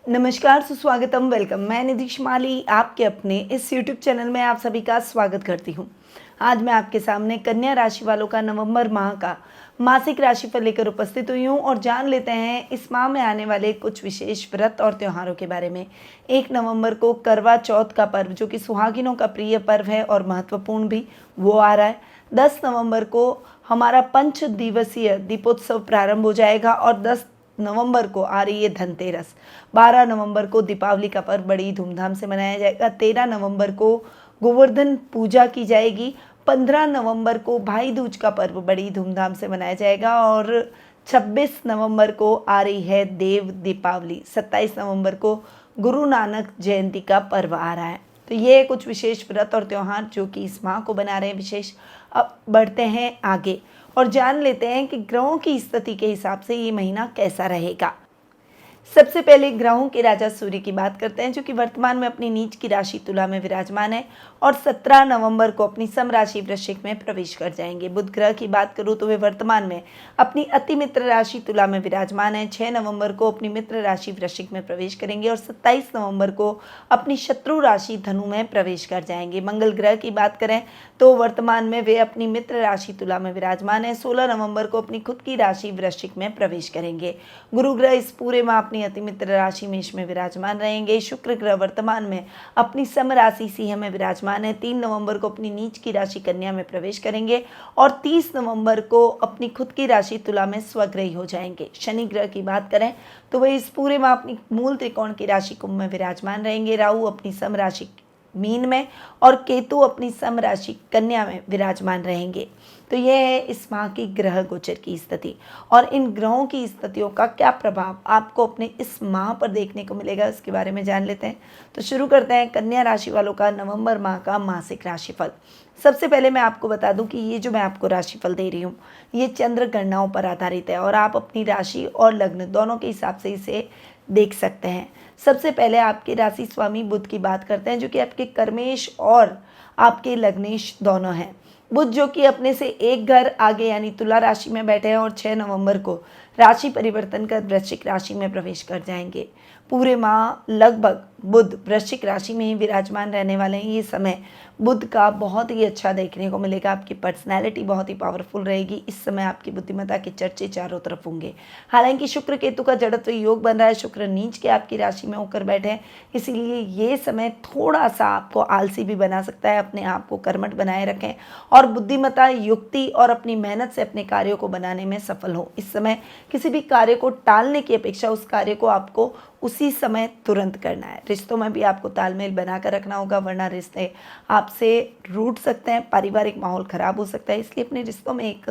नमस्कार, सुस्वागतम, वेलकम। मैं निधि माली आपके अपने इस यूट्यूब चैनल में आप सभी का स्वागत करती हूँ। आज मैं आपके सामने कन्या राशि वालों का नवंबर माह का मासिक राशिफल लेकर उपस्थित हुई हूँ और जान लेते हैं इस माह में आने वाले कुछ विशेष व्रत और त्योहारों के बारे में। 1 नवंबर को करवा चौथ का पर्व, जो कि सुहागिनों का प्रिय पर्व है और महत्वपूर्ण भी, वो आ रहा है। 10 नवंबर को हमारा 5 दिवसीय दीपोत्सव प्रारंभ हो जाएगा और 10 नवंबर को आ रही है धनतेरस। 12 नवंबर को दीपावली का पर्व बड़ी धूमधाम से मनाया जाएगा। 13 नवंबर को गोवर्धन पूजा की जाएगी। 15 नवंबर को भाई दूज का पर्व बड़ी धूमधाम से मनाया जाएगा और 26 नवंबर को आ रही है देव दीपावली। 27 नवंबर को गुरु नानक जयंती का पर्व आ रहा है। तो ये कुछ विशेष व्रत और त्यौहार जो कि इस माह को बना रहे हैं विशेष। अब बढ़ते हैं आगे और जान लेते हैं कि ग्रहों की स्थिति के हिसाब से ये महीना कैसा रहेगा। सबसे पहले ग्रहों के राजा सूर्य की बात करते हैं, जो कि वर्तमान में अपनी नीच की राशि तुला में विराजमान है और 17 नवंबर को अपनी सम राशि वृश्चिक में प्रवेश कर जाएंगे। बुध ग्रह की बात करूं तो वे वर्तमान में अपनी अति मित्र राशि तुला में विराजमान है। 6 नवंबर को अपनी मित्र राशि वृश्चिक में प्रवेश करेंगे और 27 नवंबर को अपनी शत्रु राशि धनु में प्रवेश कर जाएंगे। मंगल ग्रह की बात करें तो वर्तमान में वे अपनी मित्र राशि तुला में विराजमान है। 16 नवंबर को अपनी खुद की राशि वृश्चिक में प्रवेश करेंगे। गुरु ग्रह इस पूरे माह अपनी अति मित्र राशि मेष में विराजमान रहेंगे। शुक्र ग्रह वर्तमान में अपनी सम राशि सिंह में विराजमान है। 3 नवंबर को अपनी नीच की राशि कन्या में प्रवेश करेंगे और 30 नवंबर को अपनी खुद की राशि तुला में स्वग्रही हो जाएंगे। शनि ग्रह की बात करें तो वह इस पूरे माह अपनी मूल त्रिकोण की राशि कुंभ में विराजमान रहेंगे। राहु अपनी सम राशि मीन में और केतु अपनी सम राशि कन्या में विराजमान रहेंगे। तो यह है इस माह की ग्रह गोचर की स्थिति और इन ग्रहों की स्थितियों का क्या प्रभाव आपको अपने इस माह पर देखने को मिलेगा, इसके बारे में जान लेते हैं। तो शुरू करते हैं कन्या राशि वालों का नवंबर माह का मासिक राशिफल। सबसे पहले मैं आपको बता दूं कि ये जो मैं आपको राशिफल दे रही हूँ ये चंद्र गणनाओं पर आधारित है और आप अपनी राशि और लग्न दोनों के हिसाब से इसे देख सकते हैं। सबसे पहले आपके राशि स्वामी बुध की बात करते हैं, जो कि आपके कर्मेश और आपके लग्नेश दोनों हैं। बुध जो कि अपने से एक घर आगे यानी तुला राशि में बैठे हैं और 6 नवंबर को राशि परिवर्तन कर वृश्चिक राशि में प्रवेश कर जाएंगे। पूरे माह लगभग बुध वृश्चिक राशि में ही विराजमान रहने वाले हैं। ये समय बुध का बहुत ही अच्छा देखने को मिलेगा। आपकी पर्सनैलिटी बहुत ही पावरफुल रहेगी। इस समय आपकी बुद्धिमत्ता के चर्चे चारों तरफ होंगे। हालांकि शुक्र केतु का जड़त्व योग बन रहा है। शुक्र नीच के आपकी राशि में होकर बैठे हैं, इसीलिए ये समय थोड़ा सा आपको आलसी भी बना सकता है। अपने आप को कर्मठ बनाए रखें और बुद्धिमत्ता, युक्ति और अपनी मेहनत से अपने कार्यों को बनाने में सफल हो। इस समय किसी भी कार्य को टालने की अपेक्षा उस कार्य को आपको उसी समय तुरंत करना है। रिश्तों में भी आपको तालमेल बनाकर रखना होगा, वरना रिश्ते आपसे रूठ सकते हैं, पारिवारिक माहौल खराब हो सकता है। इसलिए अपने रिश्तों में एक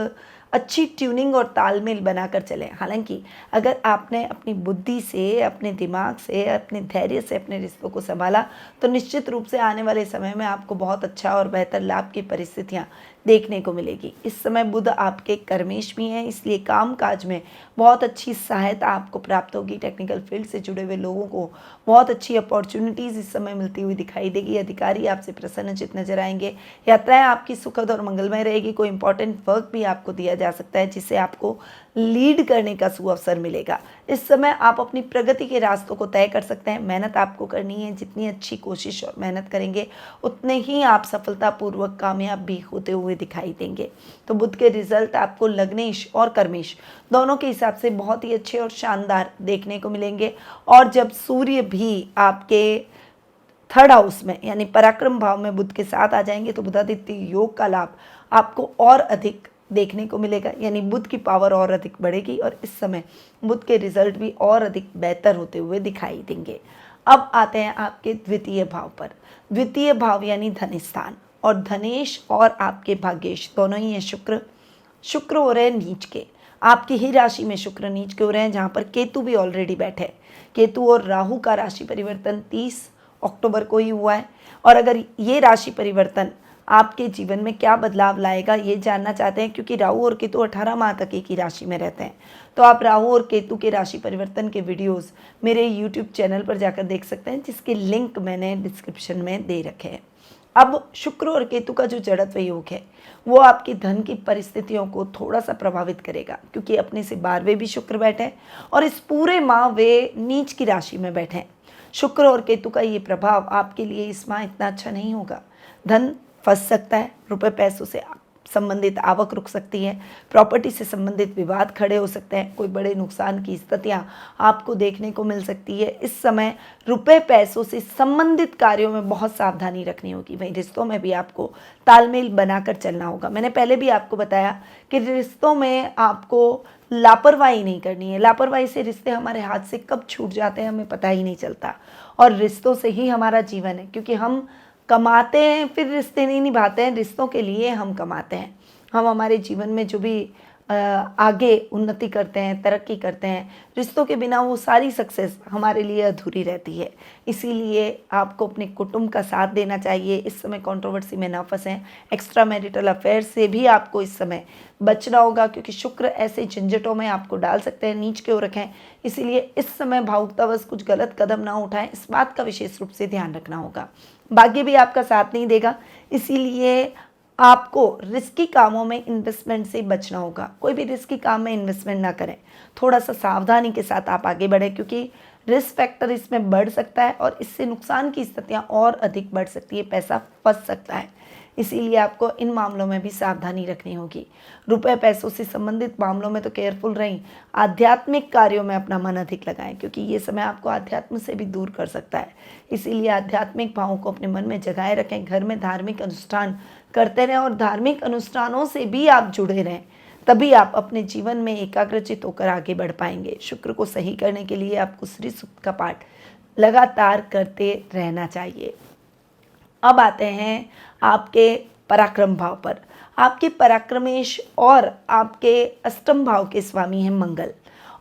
अच्छी ट्यूनिंग और तालमेल बनाकर चलें। हालांकि अगर आपने अपनी बुद्धि से, अपने दिमाग से, अपने धैर्य से अपने रिश्तों को संभाला तो निश्चित रूप से आने वाले समय में आपको बहुत अच्छा और बेहतर लाभ की परिस्थितियां देखने को मिलेगी। इस समय बुध आपके कर्मेश भी हैं, इसलिए काम काज में बहुत अच्छी सहायता आपको प्राप्त होगी। टेक्निकल फील्ड से जुड़े हुए लोगों को बहुत अच्छी अपॉर्चुनिटीज़ इस समय मिलती हुई दिखाई देगी। अधिकारी आपसे प्रसन्नचित्त नजर आएंगे। यात्राएं आपकी सुखद और मंगलमय रहेगी। कोई इंपॉर्टेंट वर्क भी आपको दिया जा सकता है जिसे आपको लीड करने का सुअवसर मिलेगा। इस समय आप अपनी प्रगति के रास्तों को तय कर सकते हैं। मेहनत आपको करनी है। जितनी अच्छी कोशिश और मेहनत करेंगे उतने ही आप सफलतापूर्वक कामयाब भी होते हुए दिखाई देंगे। तो बुध के रिजल्ट आपको लग्नेश और कर्मेश दोनों के हिसाब से बहुत ही अच्छे और शानदार देखने को मिलेंगे। और जब सूर्य भी आपके 3rd हाउस में यानी पराक्रम भाव में बुध के साथ आ जाएंगे तो बुधादित्य योग का लाभ आपको और अधिक देखने को मिलेगा, यानी बुध की पावर और अधिक बढ़ेगी और इस समय बुध के रिजल्ट भी और अधिक बेहतर होते हुए दिखाई देंगे। अब आते हैं आपके द्वितीय भाव पर। द्वितीय भाव यानी धन स्थान, और धनेश और आपके भाग्येश दोनों ही हैं शुक्र हो रहे हैं नीच के। आपकी ही राशि में शुक्र नीच के हो रहे हैं, जहाँ पर केतु भी ऑलरेडी बैठे हैं। केतु और राहु का राशि परिवर्तन 30 अक्टूबर को ही हुआ है। और अगर ये राशि परिवर्तन आपके जीवन में क्या बदलाव लाएगा ये जानना चाहते हैं, क्योंकि राहु और केतु 18 माह तक एक ही राशि में रहते हैं, तो आप राहु और केतु के राशि परिवर्तन के वीडियोस मेरे YouTube चैनल पर जाकर देख सकते हैं, जिसके लिंक मैंने डिस्क्रिप्शन में दे रखे हैं। अब शुक्र और केतु का जो जड़त्व योग है वो आपकी धन की परिस्थितियों को थोड़ा सा प्रभावित करेगा, क्योंकि अपने से 12वें भी शुक्र बैठे हैं और इस पूरे माह वे नीच की राशि में बैठे हैं। शुक्र और केतु का ये प्रभाव आपके लिए इस माह इतना अच्छा नहीं होगा। धन फंस सकता है, रुपए पैसों से संबंधित आवक रुक सकती है, प्रॉपर्टी से संबंधित विवाद खड़े हो सकते हैं, कोई बड़े नुकसान की स्थितियां आपको देखने को मिल सकती है। इस समय रुपए पैसों से संबंधित कार्यों में बहुत सावधानी रखनी होगी। वहीं रिश्तों में भी आपको तालमेल बनाकर चलना होगा। मैंने पहले भी आपको बताया कि रिश्तों में आपको लापरवाही नहीं करनी है। लापरवाही से रिश्ते हमारे हाथ से कब छूट जाते हैं हमें पता ही नहीं चलता, और रिश्तों से ही हमारा जीवन है, क्योंकि हम कमाते हैं फिर रिश्ते नहीं निभाते हैं, रिश्तों के लिए हम कमाते हैं। हम हमारे जीवन में जो भी आगे उन्नति करते हैं, तरक्की करते हैं, रिश्तों के बिना वो सारी सक्सेस हमारे लिए अधूरी रहती है। इसीलिए आपको अपने कुटुंब का साथ देना चाहिए। इस समय कंट्रोवर्सी में ना फंसें। एक्स्ट्रा मैरिटल अफेयर से भी आपको इस समय बचना होगा, क्योंकि शुक्र ऐसे झंझटों में आपको डाल सकते हैं, नीच की ओर रखें। इसीलिए इस समय भावुकतावश कुछ गलत कदम ना उठाएं, इस बात का विशेष रूप से ध्यान रखना होगा। भाग्य भी आपका साथ नहीं देगा, इसीलिए आपको रिस्की कामों में इन्वेस्टमेंट से बचना होगा। कोई भी रिस्की काम में इन्वेस्टमेंट ना करें, थोड़ा सा सावधानी के साथ आप आगे बढ़ें, क्योंकि रिस्क फैक्टर इसमें बढ़ सकता है और इससे नुकसान की स्थितियां और अधिक बढ़ सकती है, पैसा फंस सकता है। इसीलिए आपको इन मामलों में भी सावधानी रखनी होगी। रुपए पैसों से संबंधित मामलों में तो केयरफुल रहें। आध्यात्मिक कार्यों में अपना मन अधिक लगाएं, क्योंकि ये समय आपको आध्यात्म से भी दूर कर सकता है। इसीलिए आध्यात्मिक भावों को अपने मन में जगाए रखें। घर में धार्मिक अनुष्ठान करते रहें और धार्मिक अनुष्ठानों से भी आप जुड़े रहें, तभी आप अपने जीवन में एकाग्रचित होकर आगे बढ़ पाएंगे। शुक्र को सही करने के लिए आपको श्री सूक्त का पाठ लगातार करते रहना चाहिए। अब आते हैं आपके पराक्रम भाव पर। आपके पराक्रमेश और आपके अष्टम भाव के स्वामी हैं मंगल,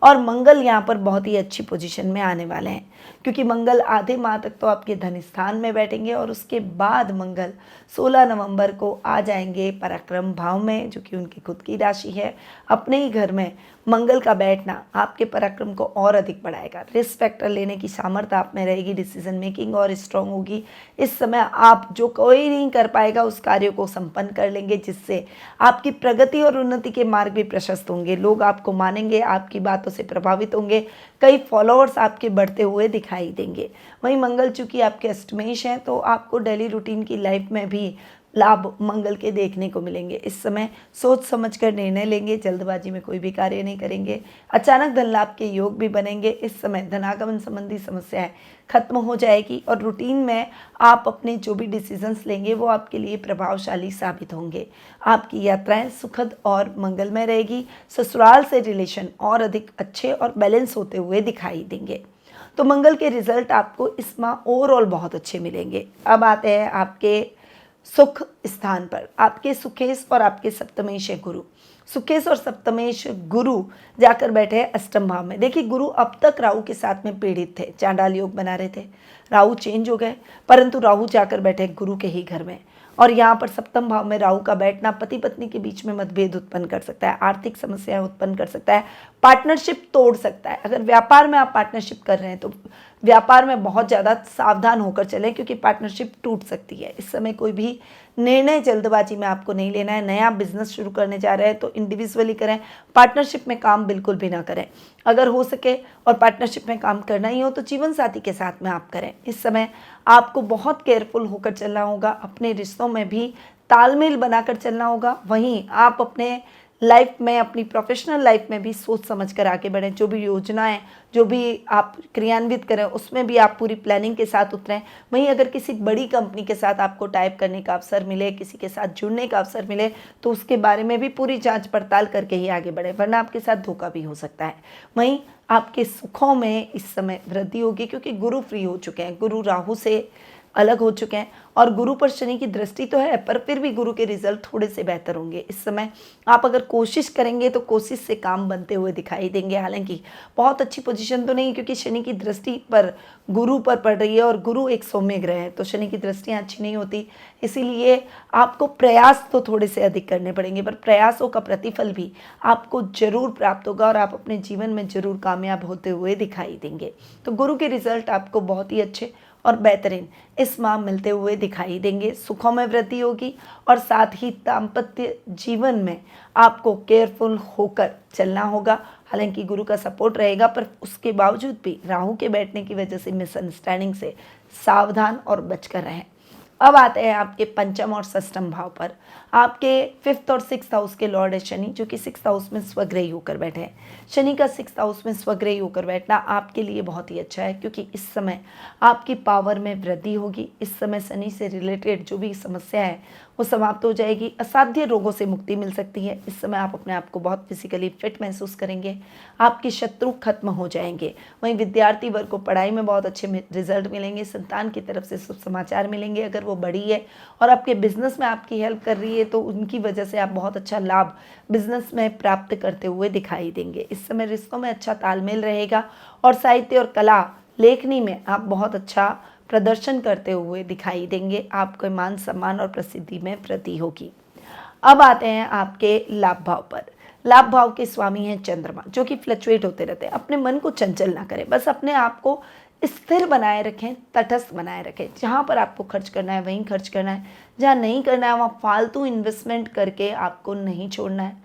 और मंगल यहाँ पर बहुत ही अच्छी पोजीशन में आने वाले हैं, क्योंकि मंगल आधे माह तक तो आपके धन स्थान में बैठेंगे और उसके बाद मंगल 16 नवंबर को आ जाएंगे पराक्रम भाव में, जो कि उनकी खुद की राशि है। अपने ही घर में मंगल का बैठना आपके पराक्रम को और अधिक बढ़ाएगा। रिस्क फैक्टर लेने की सामर्थ्य आप में रहेगी, डिसीजन मेकिंग और स्ट्रांग होगी। इस समय आप जो कोई नहीं कर पाएगा उस कार्य को संपन्न कर लेंगे, जिससे आपकी प्रगति और उन्नति के मार्ग भी प्रशस्त होंगे। लोग आपको मानेंगे, आपकी बातों से प्रभावित होंगे, कई फॉलोअर्स आपके बढ़ते हुए दिखाई देंगे। वहीं मंगल चूंकि आपके अष्टमेश हैं, तो आपको डेली रूटीन की लाइफ में भी लाभ मंगल के देखने को मिलेंगे। इस समय सोच समझकर निर्णय लेंगे, जल्दबाजी में कोई भी कार्य नहीं करेंगे। अचानक धन लाभ के योग भी बनेंगे। इस समय धनागमन संबंधी समस्याएं खत्म हो जाएगी और रूटीन में आप अपने जो भी डिसीजंस लेंगे वो आपके लिए प्रभावशाली साबित होंगे। आपकी यात्राएं सुखद और मंगलमय रहेगी। ससुराल से रिलेशन और अधिक अच्छे और बैलेंस होते हुए दिखाई देंगे। तो मंगल के रिजल्ट आपको इस माह ओवरऑल बहुत अच्छे मिलेंगे। अब आते हैं आपके सुख स्थान पर। आपके सुखेश और आपके सप्तमेश है गुरु। सुखेश और सप्तमेश गुरु जाकर बैठे हैं अष्टम भाव में। देखिए, गुरु अब तक राहु के साथ में पीड़ित थे, चांडाल योग बना रहे थे। राहु चेंज हो गए, परंतु राहु जाकर बैठे गुरु के ही घर में, और यहाँ पर सप्तम भाव में राहु का बैठना पति पत्नी के बीच में मतभेद उत्पन्न कर सकता है, आर्थिक समस्याएं उत्पन्न कर सकता है, पार्टनरशिप तोड़ सकता है। अगर व्यापार में आप पार्टनरशिप कर रहे हैं तो व्यापार में बहुत ज़्यादा सावधान होकर चलें, क्योंकि पार्टनरशिप टूट सकती है। इस समय कोई भी निर्णय जल्दबाजी में आपको नहीं लेना है। नया बिजनेस शुरू करने जा रहे हैं तो इंडिविजुअली करें, पार्टनरशिप में काम बिल्कुल भी ना करें। अगर हो सके और पार्टनरशिप में काम करना ही हो तो जीवन साथी के साथ में आप करें। इस समय आपको बहुत केयरफुल होकर चलना होगा, अपने रिश्तों में भी तालमेल बनाकर चलना होगा। वहीं आप अपने लाइफ में, अपनी प्रोफेशनल लाइफ में भी सोच समझ कर आगे बढ़ें। जो भी योजनाएं, जो भी आप क्रियान्वित करें, उसमें भी आप पूरी प्लानिंग के साथ उतरें। वहीं अगर किसी बड़ी कंपनी के साथ आपको टाइप करने का अवसर मिले, किसी के साथ जुड़ने का अवसर मिले, तो उसके बारे में भी पूरी जांच पड़ताल करके ही आगे बढ़ें, वरना आपके साथ धोखा भी हो सकता है। वहीं आपके सुखों में इस समय वृद्धि होगी, क्योंकि गुरु फ्री हो चुके हैं, गुरु राहु से अलग हो चुके हैं, और गुरु पर शनि की दृष्टि तो है, पर फिर भी गुरु के रिजल्ट थोड़े से बेहतर होंगे। इस समय आप अगर कोशिश करेंगे तो कोशिश से काम बनते हुए दिखाई देंगे। हालांकि बहुत अच्छी पोजीशन तो नहीं, क्योंकि शनि की दृष्टि पर गुरु पर पड़ रही है, और गुरु एक सौम्य ग्रह है, तो शनि की दृष्टियाँ अच्छी नहीं होती। इसीलिए आपको प्रयास तो थोड़े से अधिक करने पड़ेंगे, पर प्रयासों का प्रतिफल भी आपको जरूर प्राप्त होगा और आप अपने जीवन में जरूर कामयाब होते हुए दिखाई देंगे। तो गुरु के रिजल्ट आपको बहुत ही अच्छे और बेहतरीन इस माह मिलते हुए दिखाई देंगे। सुखों में वृद्धि होगी और साथ ही दाम्पत्य जीवन में आपको केयरफुल होकर चलना होगा। हालांकि गुरु का सपोर्ट रहेगा, पर उसके बावजूद भी राहु के बैठने की वजह से मिसअंडरस्टैंडिंग से सावधान और बचकर रहें। अब आते हैं आपके पंचम और षष्ठम भाव पर। आपके 5th और 6th हाउस के लॉर्ड है शनि, जो कि 6th हाउस में स्वग्रही होकर बैठे हैं। शनि का 6th हाउस में स्वग्रही होकर बैठना आपके लिए बहुत ही अच्छा है, क्योंकि इस समय आपकी पावर में वृद्धि होगी। इस समय शनि से रिलेटेड जो भी समस्या है वो समाप्त हो जाएगी। असाध्य रोगों से मुक्ति मिल सकती है। इस समय आप अपने आप को बहुत फिजिकली फिट महसूस करेंगे। आपके शत्रु खत्म हो जाएंगे। वहीं विद्यार्थी वर्ग को पढ़ाई में बहुत अच्छे रिजल्ट मिलेंगे। संतान की तरफ से शुभ समाचार मिलेंगे। अगर वो बड़ी है और आपके बिजनेस में आपकी हेल्प कर रही है तो उनकी वजह से आप बहुत अच्छा लाभ बिजनेस में प्राप्त करते हुए दिखाई देंगे। इस समय रिश्तों में अच्छा तालमेल रहेगा और साहित्य और कला लेखनी में आप बहुत अच्छा प्रदर्शन करते हुए दिखाई देंगे। आपके मान सम्मान और प्रसिद्धि में वृद्धि होगी। अब आते हैं आपके लाभ भाव पर। लाभ भाव के स्वामी हैं चंद्रमा, जो कि फ्लक्चुएट होते रहते हैं। अपने मन को चंचल ना करें, बस अपने आप को स्थिर बनाए रखें, तटस्थ बनाए रखें। जहाँ पर आपको खर्च करना है वहीं खर्च करना है, जहाँ नहीं करना है वहाँ फालतू इन्वेस्टमेंट करके आपको नहीं छोड़ना है।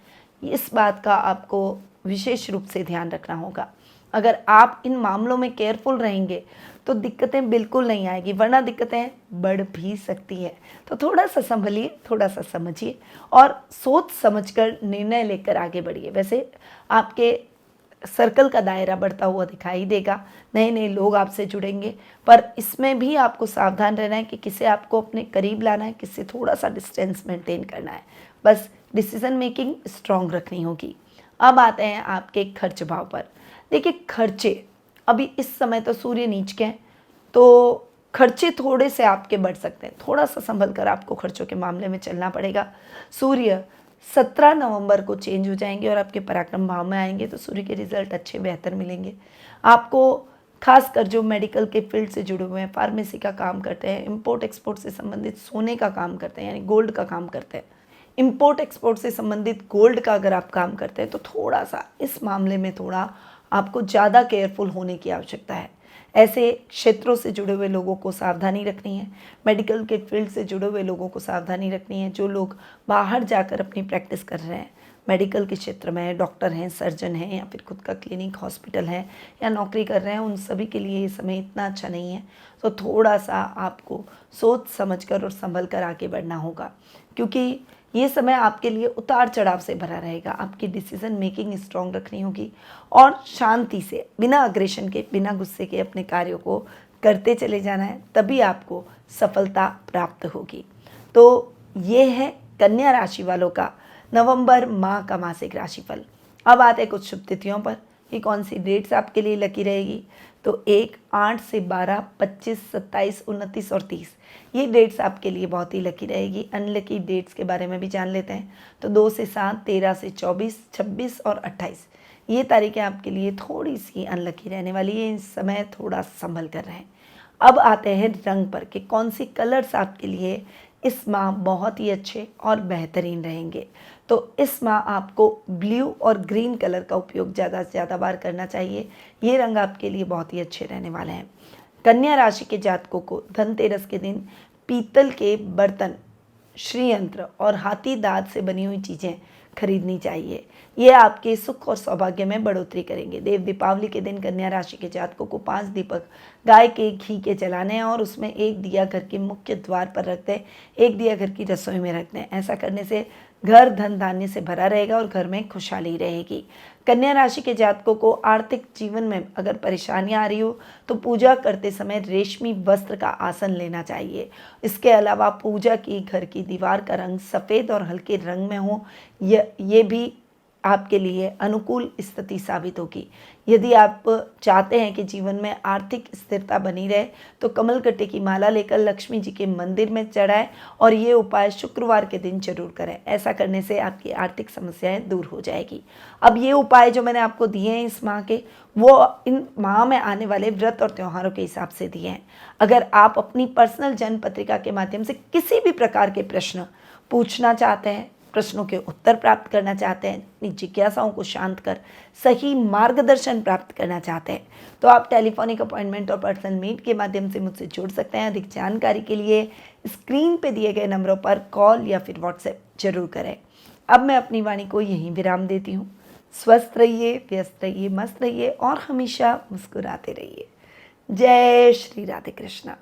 इस बात का आपको विशेष रूप से ध्यान रखना होगा। अगर आप इन मामलों में केयरफुल रहेंगे तो दिक्कतें बिल्कुल नहीं आएगी, वरना दिक्कतें बढ़ भी सकती है। तो थोड़ा सा संभलिए, थोड़ा सा समझिए और सोच समझकर निर्णय लेकर आगे बढ़िए। वैसे आपके सर्कल का दायरा बढ़ता हुआ दिखाई देगा, नए नए लोग आपसे जुड़ेंगे, पर इसमें भी आपको सावधान रहना है कि किसे आपको अपने करीब लाना है, किससे थोड़ा सा डिस्टेंस मेंटेन करना है। बस डिसीजन मेकिंग स्ट्रांग रखनी होगी। अब आते हैं आपके खर्च भाव पर। देखिए, खर्चे अभी इस समय तो सूर्य नीच के हैं, तो खर्चे थोड़े से आपके बढ़ सकते हैं। थोड़ा सा संभल कर आपको खर्चों के मामले में चलना पड़ेगा। सूर्य 17 नवंबर को चेंज हो जाएंगे और आपके पराक्रम भाव में आएंगे, तो सूर्य के रिजल्ट अच्छे बेहतर मिलेंगे आपको। खासकर जो मेडिकल के फील्ड से जुड़े हुए हैं, फार्मेसी का काम करते हैं, इंपोर्ट एक्सपोर्ट से संबंधित सोने का काम करते हैं, यानी गोल्ड का काम करते हैं, इंपोर्ट एक्सपोर्ट से संबंधित गोल्ड का अगर आप काम करते हैं तो थोड़ा सा इस मामले में थोड़ा आपको ज़्यादा केयरफुल होने की आवश्यकता है। ऐसे क्षेत्रों से जुड़े हुए लोगों को सावधानी रखनी है। मेडिकल के फील्ड से जुड़े हुए लोगों को सावधानी रखनी है। जो लोग बाहर जाकर अपनी प्रैक्टिस कर रहे हैं, मेडिकल के क्षेत्र में डॉक्टर हैं, सर्जन हैं, या फिर खुद का क्लिनिक हॉस्पिटल है या नौकरी कर रहे हैं, उन सभी के लिए ये समय इतना अच्छा नहीं है। तो थोड़ा सा आपको सोच समझकर और संभल कर आगे बढ़ना होगा, क्योंकि ये समय आपके लिए उतार चढ़ाव से भरा रहेगा। आपकी डिसीजन मेकिंग स्ट्रांग रखनी होगी और शांति से, बिना अग्रेशन के, बिना गुस्से के अपने कार्यों को करते चले जाना है, तभी आपको सफलता प्राप्त होगी। तो ये है कन्या राशि वालों का नवंबर माह का मासिक राशिफल। अब आते हैं कुछ शुभ तिथियों पर कि कौन सी डेट्स आपके लिए लकी रहेगी। तो 1, 8 से 12, 25, 27, 29 और 30 ये डेट्स आपके लिए बहुत ही लकी रहेगी। अनलकी डेट्स के बारे में भी जान लेते हैं। तो 2 से 7, 13 से 24, 26 और 28 ये तारीखें आपके लिए थोड़ी सी अनलकी रहने वाली है। इस समय थोड़ा संभल कर रहें। अब आते हैं रंग पर कि कौन सी कलर्स आपके लिए इस माह बहुत ही अच्छे और बेहतरीन रहेंगे। तो इस माह आपको ब्लू और ग्रीन कलर का उपयोग ज़्यादा से ज़्यादा बार करना चाहिए। ये रंग आपके लिए बहुत ही अच्छे रहने वाले हैं। कन्या राशि के जातकों को धनतेरस के दिन पीतल के बर्तन, श्रीयंत्र और हाथी दांत से बनी हुई चीज़ें खरीदनी चाहिए। ये आपके सुख और सौभाग्य में बढ़ोतरी करेंगे। देव दीपावली के दिन कन्या राशि के जातकों को 5 दीपक गाय के घी के जलाने हैं और उसमें एक दिया घर के मुख्य द्वार पर रख दें, एक दिया घर की रसोई में रख दें। ऐसा करने से घर धन धान्य से भरा रहेगा और घर में खुशहाली रहेगी। कन्या राशि के जातकों को आर्थिक जीवन में अगर परेशानियां आ रही हो तो पूजा करते समय रेशमी वस्त्र का आसन लेना चाहिए। इसके अलावा पूजा की घर की दीवार का रंग सफ़ेद और हल्के रंग में हो, ये भी आपके लिए अनुकूल स्थिति साबित होगी। यदि आप चाहते हैं कि जीवन में आर्थिक स्थिरता बनी रहे तो कमल कट्टे की माला लेकर लक्ष्मी जी के मंदिर में चढ़ाएं और ये उपाय शुक्रवार के दिन जरूर करें। ऐसा करने से आपकी आर्थिक समस्याएं दूर हो जाएगी। अब ये उपाय जो मैंने आपको दिए हैं इस माह के, वो इन माह में आने वाले व्रत और त्योहारों के हिसाब से दिए हैं। अगर आप अपनी पर्सनल जन्म पत्रिका के माध्यम से किसी भी प्रकार के प्रश्न पूछना चाहते हैं, प्रश्नों के उत्तर प्राप्त करना चाहते हैं, अपनी जिज्ञासाओं को शांत कर सही मार्गदर्शन प्राप्त करना चाहते हैं, तो आप टेलीफोनिक अपॉइंटमेंट और पर्सनल मीट के माध्यम से मुझसे जुड़ सकते हैं। अधिक जानकारी के लिए स्क्रीन पे दिए गए नंबरों पर कॉल या फिर व्हाट्सएप जरूर करें। अब मैं अपनी वाणी को यहीं विराम देती हूँ। स्वस्थ रहिए, व्यस्त रहिए, मस्त रहिए और हमेशा मुस्कुराते रहिए। जय श्री राधे कृष्णा।